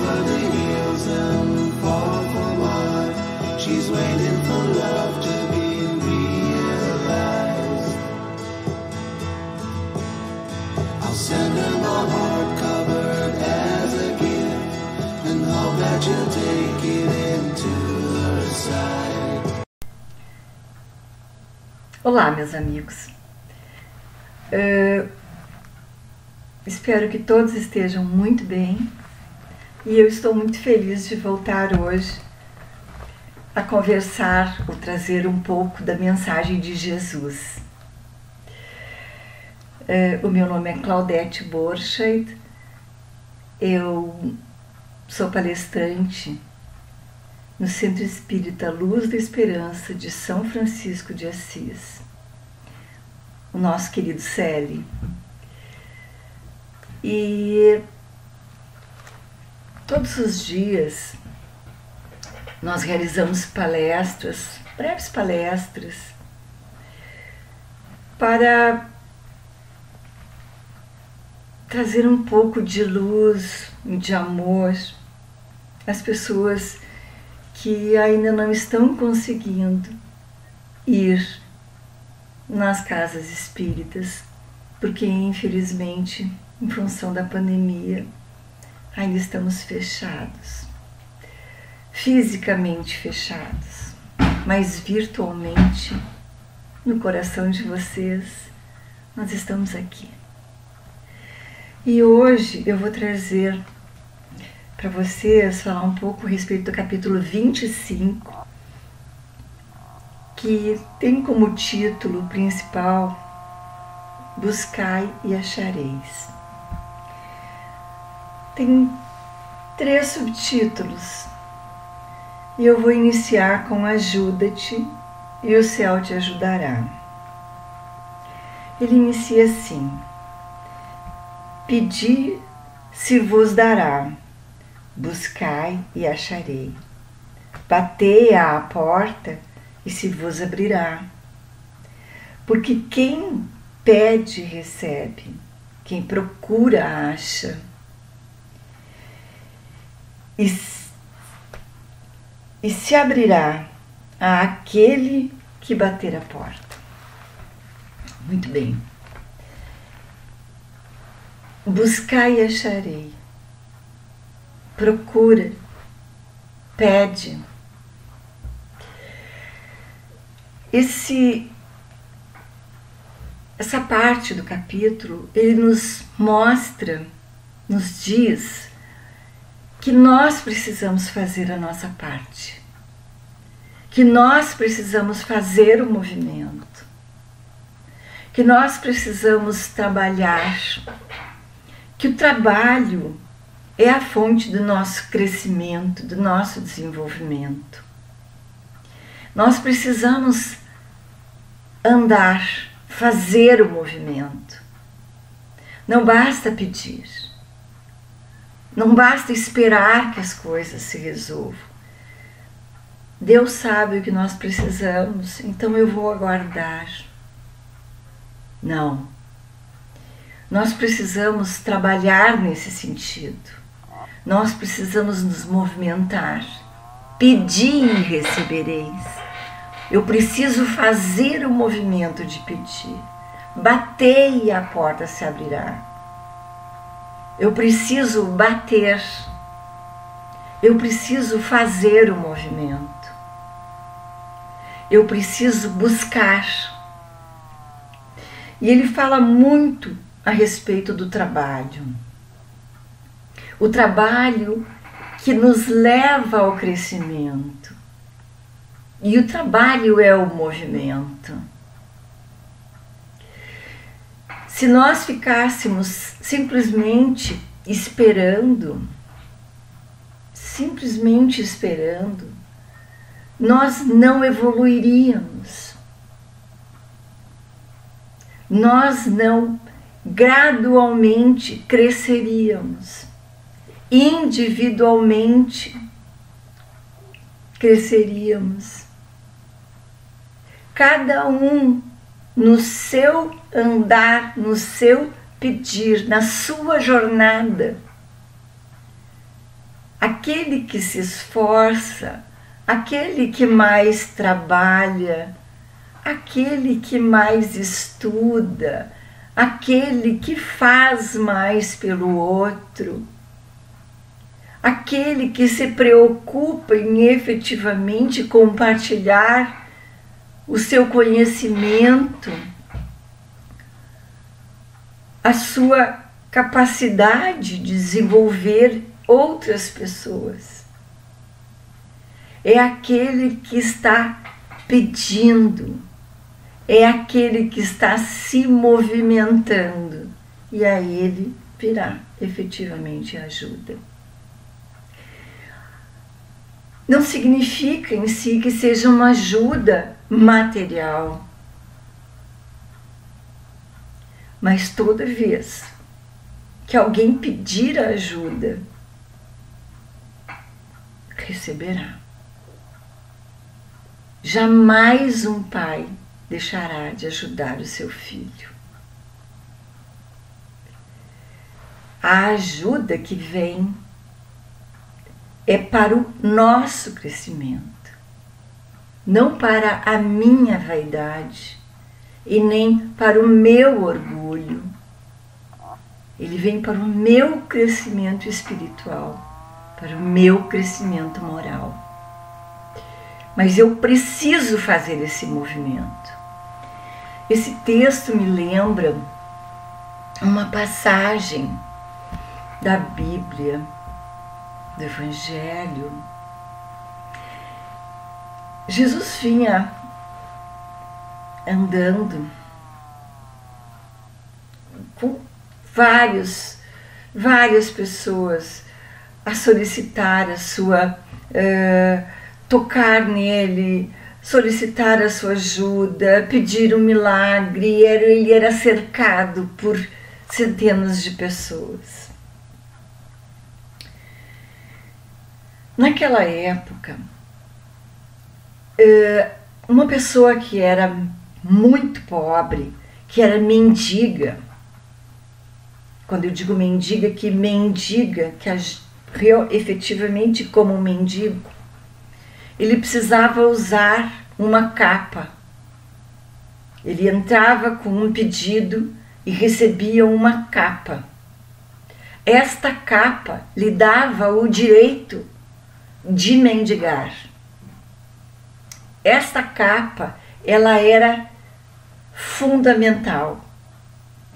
over the hills and far from wide. She's waiting for love to be realized. I'll send her my heart covered as a gift, and hope that you'll take it into her side. Olá, meus amigos. Espero que todos estejam muito bem e eu estou muito feliz de voltar hoje a conversar ou trazer um pouco da mensagem de Jesus. O meu nome é Claudete Borchardt, eu sou palestrante no Centro Espírita Luz da Esperança de São Francisco de Assis, o nosso querido CELI. E todos os dias nós realizamos palestras, breves palestras, para trazer um pouco de luz, de amor às pessoas que ainda não estão conseguindo ir nas casas espíritas, porque infelizmente, em função da pandemia, ainda estamos fechados, fisicamente fechados, mas virtualmente, no coração de vocês, nós estamos aqui. E hoje eu vou trazer para vocês falar um pouco a respeito do capítulo 25, que tem como título principal Buscai e Achareis. Tem 3 subtítulos e eu vou iniciar com Ajuda-te e o céu te ajudará. Ele inicia assim: Pedi, se vos dará, buscai e acharei, batei à porta e se vos abrirá. Porque quem pede, recebe, quem procura, acha. E se abrirá àquele que bater a porta. Muito bem. Buscai e acharei. Procura, pede. Essa parte do capítulo, ele nos mostra, nos diz que nós precisamos fazer a nossa parte, que nós precisamos fazer o movimento, que nós precisamos trabalhar, que o trabalho é a fonte do nosso crescimento, do nosso desenvolvimento. Nós precisamos andar, fazer o movimento. Não basta pedir. Não basta esperar que as coisas se resolvam. Deus sabe o que nós precisamos, então eu vou aguardar. Não. Nós precisamos trabalhar nesse sentido. Nós precisamos nos movimentar. Pedi e recebereis. Eu preciso fazer o movimento de pedir. Batei e a porta se abrirá. Eu preciso bater. Eu preciso fazer o movimento. Eu preciso buscar. E ele fala muito a respeito do trabalho. O trabalho que nos leva ao crescimento. E o trabalho é o movimento. Se nós ficássemos simplesmente esperando, nós não evoluiríamos. Nós não gradualmente cresceríamos. Individualmente cresceríamos. Cada um no seu andar, no seu pedir, na sua jornada, aquele que se esforça, aquele que mais trabalha, aquele que mais estuda, aquele que faz mais pelo outro, aquele que se preocupa em efetivamente compartilhar o seu conhecimento, a sua capacidade de desenvolver outras pessoas. É aquele que está pedindo, é aquele que está se movimentando, e a ele virá efetivamente ajuda. Não significa em si que seja uma ajuda material, mas toda vez que alguém pedir ajuda, receberá. Jamais um pai deixará de ajudar o seu filho. A ajuda que vem é para o nosso crescimento, não para a minha vaidade e nem para o meu orgulho. Ele vem para o meu crescimento espiritual, para o meu crescimento moral. Mas eu preciso fazer esse movimento. Esse texto me lembra uma passagem da Bíblia, do Evangelho. Jesus vinha andando com várias pessoas a solicitar a sua, tocar nele, solicitar a sua ajuda, pedir um milagre. Ele era cercado por centenas de pessoas. Naquela época, uma pessoa que era muito pobre, que era mendiga, quando eu digo mendiga, que efetivamente como um mendigo, ele precisava usar uma capa. Ele entrava com um pedido e recebia uma capa. Esta capa lhe dava o direito de mendigar. Esta capa, ela era fundamental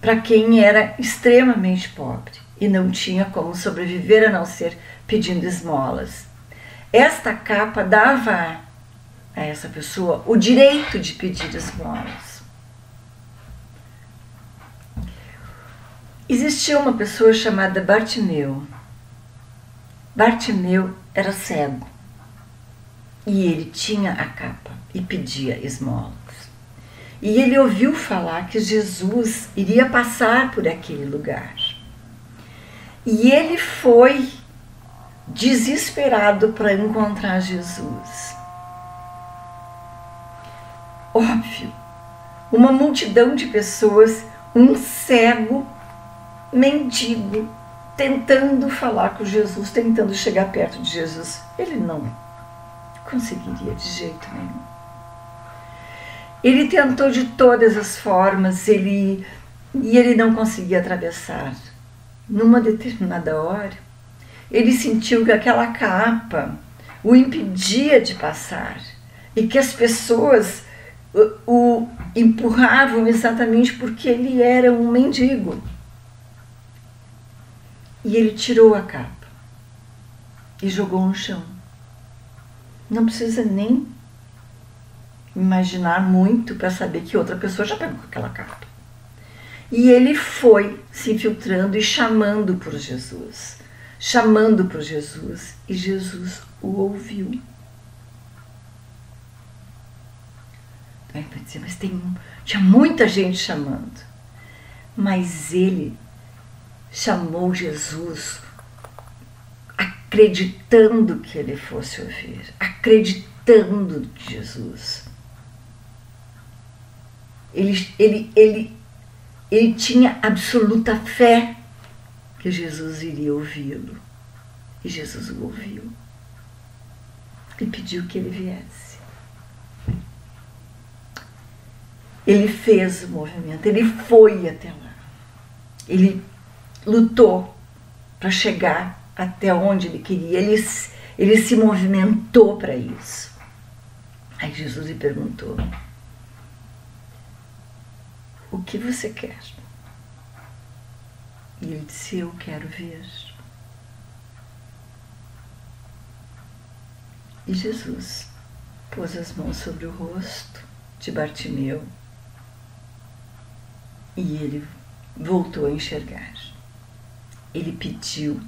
para quem era extremamente pobre e não tinha como sobreviver a não ser pedindo esmolas. Esta capa dava a essa pessoa o direito de pedir esmolas. Existia uma pessoa chamada Bartimeu. Bartimeu era cego e ele tinha a capa e pedia esmolas. E ele ouviu falar que Jesus iria passar por aquele lugar. E ele foi desesperado para encontrar Jesus. Óbvio, uma multidão de pessoas, um cego mendigo, tentando falar com Jesus, tentando chegar perto de Jesus. Ele não conseguiria de jeito nenhum. Ele tentou de todas as formas, e ele não conseguia atravessar. Numa determinada hora, ele sentiu que aquela capa o impedia de passar e que as pessoas o empurravam exatamente porque ele era um mendigo. E ele tirou a capa e jogou no chão. Não precisa nem imaginar muito para saber que outra pessoa já pegou aquela capa. E ele foi se infiltrando e chamando por Jesus. Chamando por Jesus. E Jesus o ouviu. Vai dizer, mas tinha muita gente chamando. Mas ele chamou Jesus acreditando que ele fosse ouvir. Acreditando que Jesus. Ele tinha absoluta fé que Jesus iria ouvi-lo. E Jesus o ouviu e pediu que ele viesse. Ele fez o movimento, ele foi até lá. Ele lutou para chegar até onde ele queria. Ele se movimentou para isso. Aí Jesus lhe perguntou: o que você quer? E ele disse: eu quero ver. E Jesus pôs as mãos sobre o rosto de Bartimeu e ele voltou a enxergar. Ele pediu,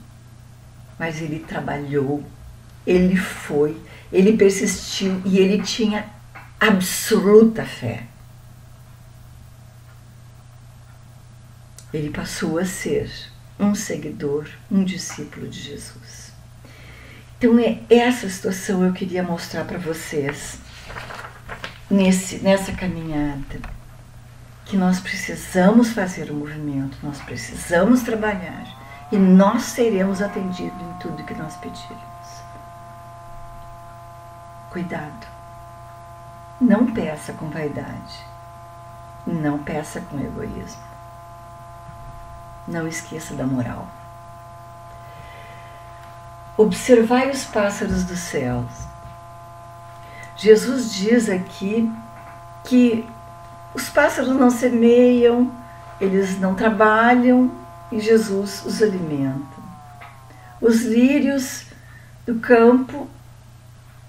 mas ele trabalhou, ele foi, ele persistiu e ele tinha absoluta fé. Ele passou a ser um seguidor, um discípulo de Jesus. Então é essa situação eu queria mostrar para vocês nessa caminhada, que nós precisamos fazer o movimento, nós precisamos trabalhar e nós seremos atendidos em tudo que nós pedirmos. Cuidado, não peça com vaidade, não peça com egoísmo, não esqueça da moral. Observai os pássaros dos céus. Jesus diz aqui que os pássaros não semeiam, eles não trabalham e Jesus os alimenta. Os lírios do campo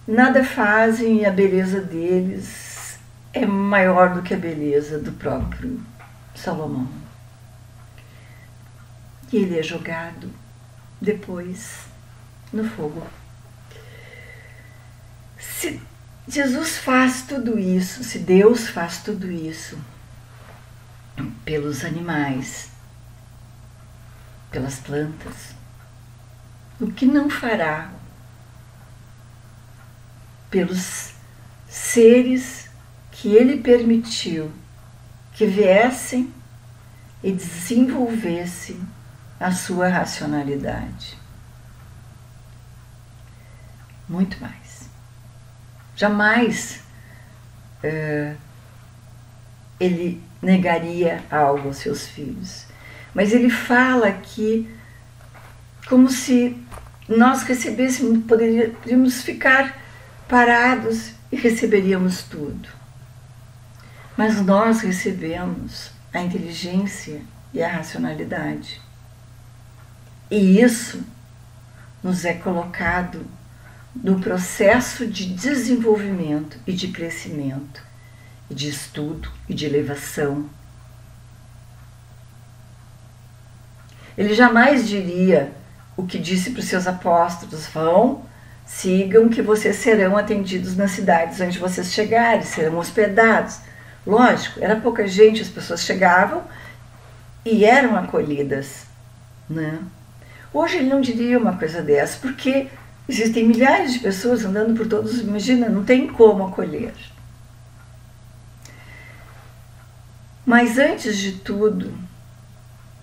nada fazem e a beleza deles é maior do que a beleza do próprio Salomão. E ele é jogado depois no fogo. Se Jesus faz tudo isso, se Deus faz tudo isso pelos animais, pelas plantas, o que não fará pelos seres que Ele permitiu que viessem e desenvolvessem a sua racionalidade? Muito mais. Jamais ele negaria algo aos seus filhos. Mas ele fala aqui como se nós recebêssemos, poderíamos ficar parados e receberíamos tudo. Mas nós recebemos a inteligência e a racionalidade. E isso nos é colocado no processo de desenvolvimento e de crescimento, e de estudo e de elevação. Ele jamais diria o que disse para os seus apóstolos: vão, sigam, que vocês serão atendidos nas cidades onde vocês chegarem, serão hospedados. Lógico, era pouca gente, as pessoas chegavam e eram acolhidas, né? Hoje ele não diria uma coisa dessa, porque existem milhares de pessoas andando por todos, imagina, não tem como acolher. Mas antes de tudo,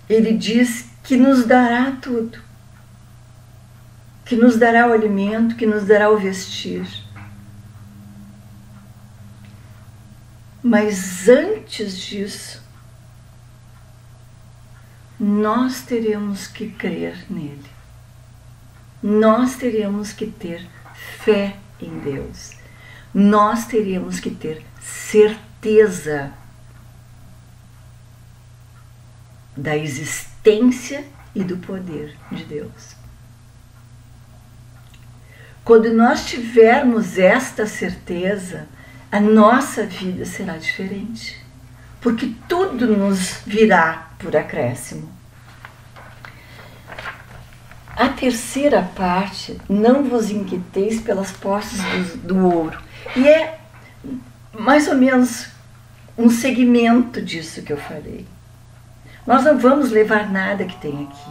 ele diz que nos dará tudo, que nos dará o alimento, que nos dará o vestir. Mas antes disso, nós teremos que crer nele. Nós teremos que ter fé em Deus. Nós teremos que ter certeza da existência e do poder de Deus. Quando nós tivermos esta certeza, a nossa vida será diferente, porque tudo nos virá por acréscimo. A terceira parte: não vos inquieteis pelas posses do ouro. E é mais ou menos um segmento disso que eu falei. Nós não vamos levar nada que tem aqui.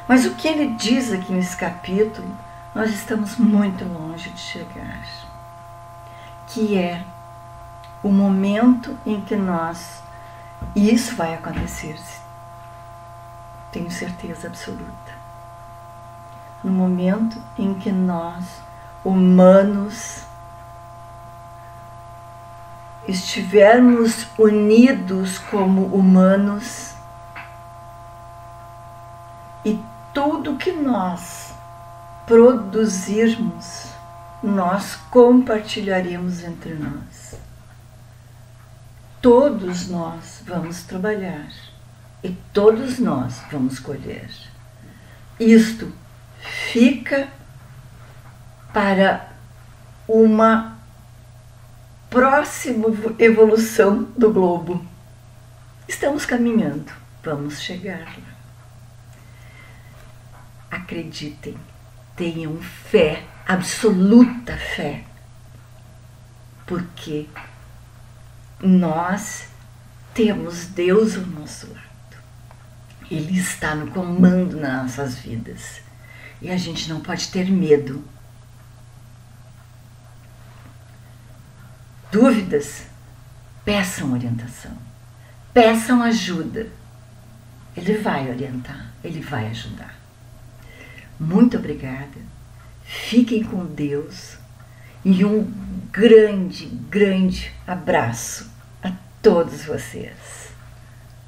Mas o que ele diz aqui nesse capítulo, nós estamos muito longe de chegar. Que é o momento em que nós... E isso vai acontecer, tenho certeza absoluta. no momento em que nós, humanos, estivermos unidos como humanos e tudo que nós produzirmos, nós compartilharemos entre nós. Todos nós vamos trabalhar e todos nós vamos colher. Isto fica para uma próxima evolução do globo. Estamos caminhando, vamos chegar lá. Acreditem, tenham fé, absoluta fé, porque nós temos Deus ao nosso lado. Ele está no comando nas nossas vidas e a gente não pode ter medo. Dúvidas? Peçam orientação, peçam ajuda. Ele vai orientar, ele vai ajudar. Muito obrigada, fiquem com Deus e um grande, grande abraço a todos vocês.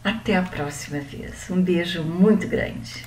Até a próxima vez. Um beijo muito grande.